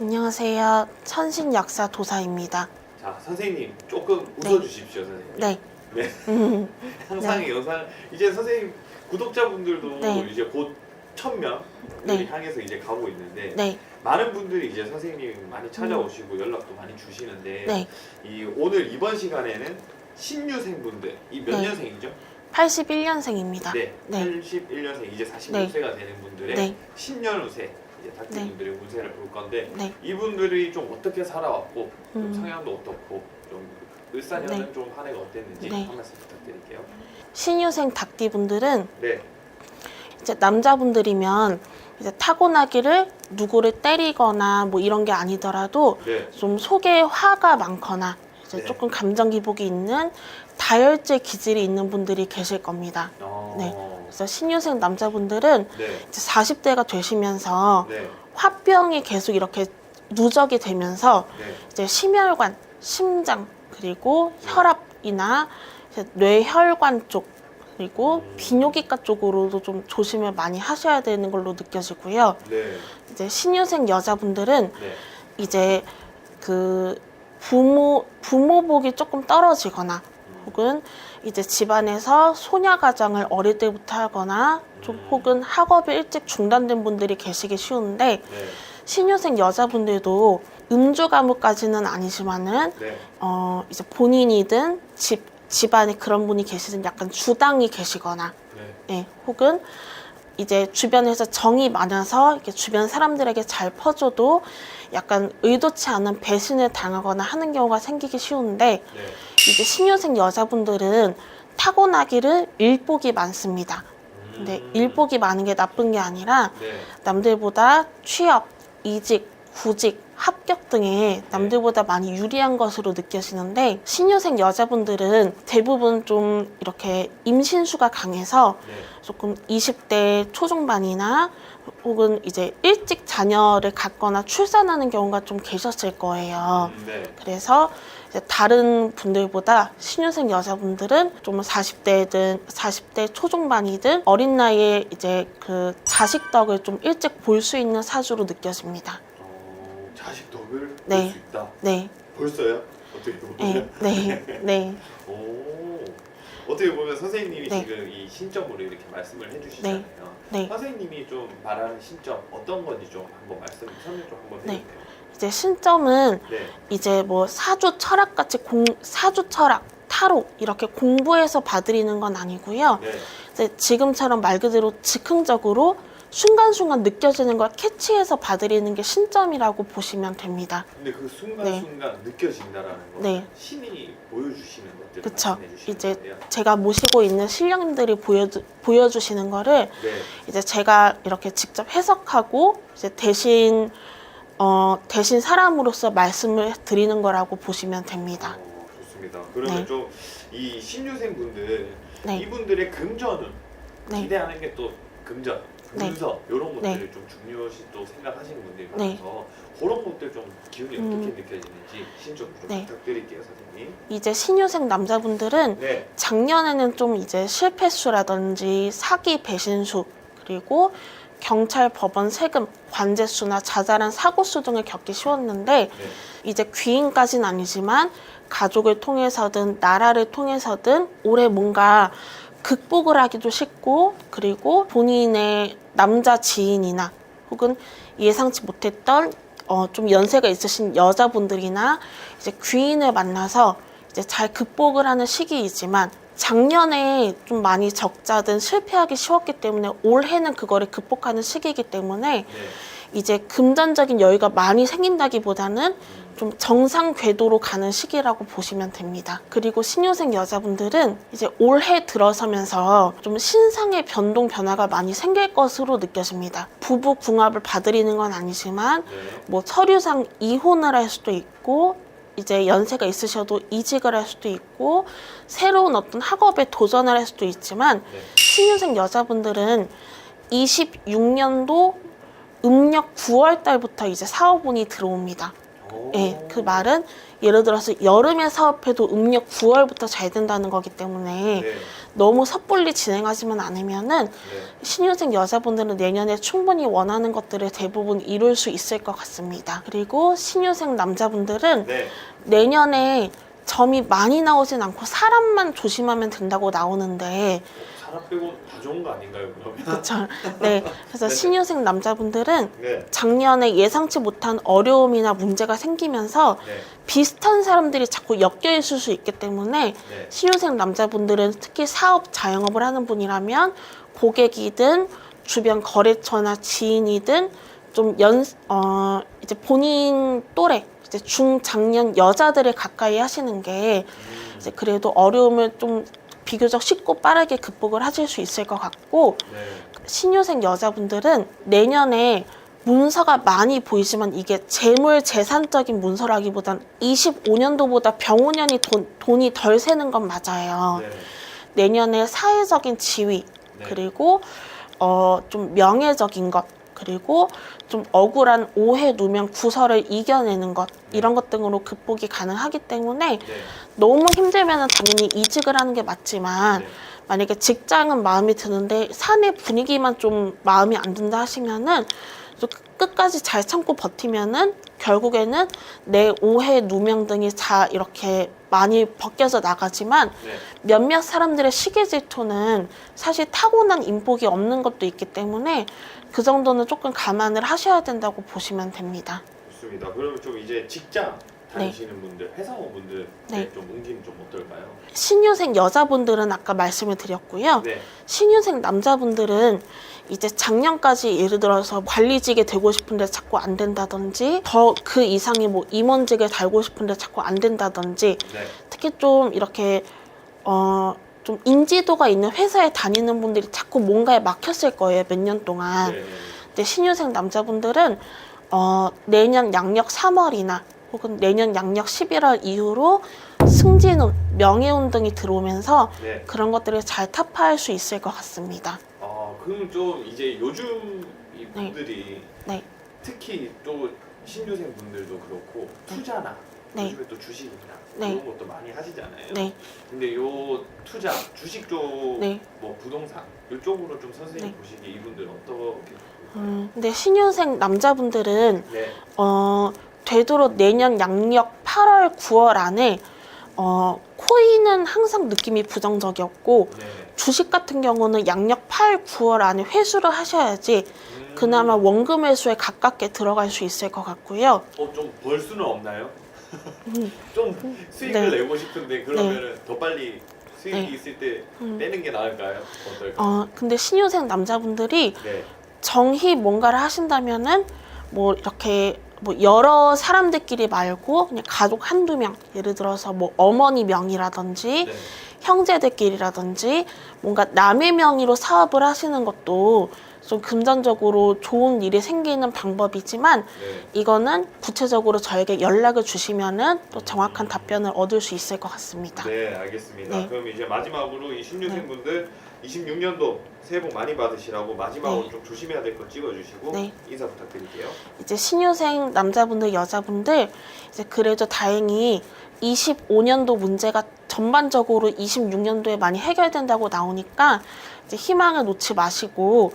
안녕하세요. 천신역사 도사입니다. 자, 선생님 조금 웃어주십시오, 선생님. 네. 네. 항상 영상 이제 선생님 구독자분들도 네. 이제 곧 1000명을 네. 향해서 이제 가고 있는데 네. 많은 분들이 이제 선생님 많이 찾아오시고 연락도 많이 주시는데 네. 오늘 이번 시간에는 신유생분들 이 몇 네. 년생이죠? 81년생입니다. 네, 네. 81년생 이제 46세가 되는 분들의 네. 신년운세 이제 닭띠분들의 운세를 볼 건데 네. 이분들이 좀 어떻게 살아왔고 좀 음. 성향도 어떻고 좀 을사년은 네. 좀 한 해가 어땠는지 네. 한 말씀 부탁드릴게요. 신유생 닭띠분들은 네, 이제 남자분들이면 이제 타고나기를 누구를 때리거나 뭐 이런 게 아니더라도 네, 좀 속에 화가 많거나 이제 네. 조금 감정 기복이 있는 다혈질 기질이 있는 분들이 계실 겁니다. 네. 그래서 신유생 남자분들은 네, 이제 40대가 되시면서 네, 화병이 계속 이렇게 누적이 되면서 네, 이제 심혈관, 심장 그리고 네. 혈압이나 이제 뇌혈관 쪽 그리고 음. 비뇨기과 쪽으로도 좀 조심을 많이 하셔야 되는 걸로 느껴지고요. 네, 이제 신유생 여자분들은 네, 이제 그 부모복이 조금 떨어지거나 혹은 이제 집안에서 소녀 가정을 어릴 때부터 하거나 좀 혹은 학업이 일찍 중단된 분들이 계시기 쉬운데 네, 신유생 여자분들도 음주 가무까지는 아니지만은 네, 이제 본인이든 집안에 그런 분이 계시든 약간 주당이 계시거나 네, 예, 혹은 이제 주변에서 정이 많아서 이렇게 주변 사람들에게 잘 퍼줘도 약간 의도치 않은 배신을 당하거나 하는 경우가 생기기 쉬운데 네, 이제 신유생 여자분들은 타고나기를 일복이 많습니다. 근데 일복이 많은 게 나쁜 게 아니라 네, 남들보다 취업, 이직, 구직, 합격 등에 남들보다 많이 유리한 것으로 느껴지는데 신유생 여자분들은 대부분 좀 이렇게 임신수가 강해서 네, 조금 20대 초중반이나 혹은 이제 일찍 자녀를 갖거나 출산하는 경우가 좀 계셨을 거예요. 네, 그래서 이제 다른 분들보다 신유생 여자분들은 좀 40대 초중반이든 어린 나이에 이제 그 자식 덕을 좀 일찍 볼 수 있는 사주로 느껴집니다. 자식 덕을 네. 볼 수 있다. 네, 벌써요? 어떻게 보면? 네, 네, 네, 오, 어떻게 보면 선생님이 네. 지금 이 신점으로 이렇게 말씀을 해주시잖아요. 네. 선생님이 좀 말하는 신점 어떤 건지 좀 한번 설명 좀 한번 네. 해주세요. 이제 신점은 네, 이제 뭐 사주 철학 같이 사주 철학, 타로 이렇게 공부해서 봐드리는 건 아니고요. 네, 이제 지금처럼 말 그대로 즉흥적으로 순간순간 느껴지는 걸 캐치해서 봐드리는 게 신점이라고 보시면 됩니다. 근데 그 순간순간 느껴진다라는 거 네. 신이 보여주시는 것들 그쵸. 말씀해 주시는 이제 거예요. 제가 모시고 있는 신령님들이 보여주시는 거를 네, 이제 제가 이렇게 직접 해석하고 이제 대신 사람으로서 말씀을 드리는 거라고 보시면 됩니다. 좋습니다. 그러면 네. 좀 이 신유생 분들 네. 이분들의 금전은 네. 기대하는 게 또 금전, 네. 문서 이런 것들을 네. 좀 중요시 또 생각하시는 분들이 네. 많아서 그런 것들 좀 기운이 어떻게 느껴지는지 신점 좀 네. 부탁드릴게요, 선생님. 이제 신유생 남자분들은 네, 작년에는 좀 이제 실패수라든지 사기 배신수 그리고 경찰, 법원, 세금, 관제수나 자잘한 사고수 등을 겪기 쉬웠는데 네, 이제 귀인까지는 아니지만 가족을 통해서든 나라를 통해서든 올해 뭔가 극복을 하기도 쉽고 그리고 본인의 남자 지인이나 혹은 예상치 못했던 좀 연세가 있으신 여자분들이나 이제 귀인을 만나서 이제 잘 극복을 하는 시기이지만 작년에 좀 많이 적자든 실패하기 쉬웠기 때문에 올해는 그거를 극복하는 시기이기 때문에 네. 이제 금전적인 여유가 많이 생긴다기보다는 좀 정상 궤도로 가는 시기라고 보시면 됩니다. 그리고 신유생 여자분들은 이제 올해 들어서면서 좀 신상의 변화가 많이 생길 것으로 느껴집니다. 부부 궁합을 봐드리는 건 아니지만 네. 뭐 서류상 이혼을 할 수도 있고 이제 연세가 있으셔도 이직을 할 수도 있고 새로운 어떤 학업에 도전을 할 수도 있지만 네. 신유생 여자분들은 26년도 음력 9월 달부터 이제 사업운이 들어옵니다. 오. 예, 그 말은 예를 들어서 여름에 사업해도 음력 9월부터 잘 된다는 거기 때문에 네. 너무 섣불리 진행하지만 않으면은 네. 신유생 여자분들은 내년에 충분히 원하는 것들을 대부분 이룰 수 있을 것 같습니다. 그리고 신유생 남자분들은 네. 내년에 점이 많이 나오진 않고 사람만 조심하면 된다고 나오는데 사람 빼고 다 좋은 거 아닌가요, 그러면? 그렇죠. 네, 그래서 네. 신유생 남자분들은 네. 작년에 예상치 못한 어려움이나 문제가 생기면서 네. 비슷한 사람들이 자꾸 엮여 있을 수 있기 때문에 네. 신유생 남자분들은 특히 사업, 자영업을 하는 분이라면 고객이든 주변 거래처나 지인이든 좀 이제 본인 또래, 이제 중장년 여자들을 가까이 하시는 게 이제 그래도 어려움을 좀 비교적 쉽고 빠르게 극복을 하실 수 있을 것 같고, 네. 신유생 여자분들은 내년에 문서가 많이 보이지만 이게 재물 재산적인 문서라기보단 25년도보다 병오년이 돈이 덜 새는 건 맞아요. 네. 내년에 사회적인 지위, 네. 그리고 좀 명예적인 것, 그리고 좀 억울한 오해, 누명, 구설을 이겨내는 것, 이런 것 등으로 극복이 가능하기 때문에 네. 너무 힘들면 당연히 이직을 하는 게 맞지만 네. 만약에 직장은 마음에 드는데 사내 분위기만 좀 마음에 안 든다 하시면은 좀 끝까지 잘 참고 버티면은 결국에는 내 오해, 누명 등이 다 이렇게 많이 벗겨져 나가지만 네. 몇몇 사람들의 시기 질투는 사실 타고난 인복이 없는 것도 있기 때문에 그 정도는 조금 감안을 하셔야 된다고 보시면 됩니다. 좋습니다. 그러면 좀 이제 직장 다니시는 분들, 회사원분들 네. 좀 운기는 좀 어떨까요? 신유생 여자분들은 아까 말씀을 드렸고요. 네. 신유생 남자분들은 이제 작년까지 예를 들어서 관리직에 되고 싶은데 자꾸 안 된다든지 더 그 이상의 뭐 임원직에 달고 싶은데 자꾸 안 된다든지 네. 특히 좀 이렇게 좀 인지도가 있는 회사에 다니는 분들이 자꾸 뭔가에 막혔을 거예요, 몇 년 동안. 네. 근데 신유생 남자분들은 내년 양력 3월이나 혹은 내년 양력 11월 이후로 승진운, 명예운 등이 들어오면서 네. 그런 것들을 잘 타파할 수 있을 것 같습니다. 그럼 좀 이제 요즘 이 분들이 네. 특히 또 신유생 분들도 그렇고 투자나 네. 요즘에 또 주식이나 네. 그런 것도 많이 하시잖아요. 네, 근데 요 투자, 주식 쪽, 네. 뭐 부동산 이쪽으로 좀 선생님 네. 보시기에 이분들 어떻게? 근데 신유생 남자분들은 네. 되도록 내년 양력 8월, 9월 안에 코인은 항상 느낌이 부정적이었고 네. 주식 같은 경우는 양력 8, 9월 안에 회수를 하셔야지 그나마 원금 회수에 가깝게 들어갈 수 있을 것 같고요. 좀 벌 수는 없나요? 좀 수익을 내고 싶은데 그러면은 더 빨리 수익이 네. 있을 때 빼는 게 나을까요? 어떨까요? 근데 신유생 남자분들이 네. 정희 뭔가를 하신다면은 뭐 이렇게 뭐 여러 사람들끼리 말고 그냥 가족 한두 명, 예를 들어서 뭐 어머니 명의라든지 네. 형제들끼리라든지 뭔가 남의 명의로 사업을 하시는 것도 좀 금전적으로 좋은 일이 생기는 방법이지만 네. 이거는 구체적으로 저에게 연락을 주시면은 또 정확한 답변을 얻을 수 있을 것 같습니다. 네, 알겠습니다. 네. 그럼 이제 마지막으로 이 신유생분들 26년도 새해 복 많이 받으시라고 마지막으로 네. 좀 조심해야 될 거 찍어주시고 네. 인사 부탁드릴게요. 이제 신유생 남자분들, 여자분들 이제 그래도 다행히 25년도 문제가 전반적으로 26년도에 많이 해결된다고 나오니까 이제 희망을 놓지 마시고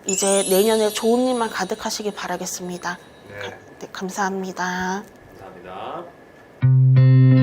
이제 내년에 좋은 일만 가득하시길 바라겠습니다. 네, 네, 감사합니다. 감사합니다.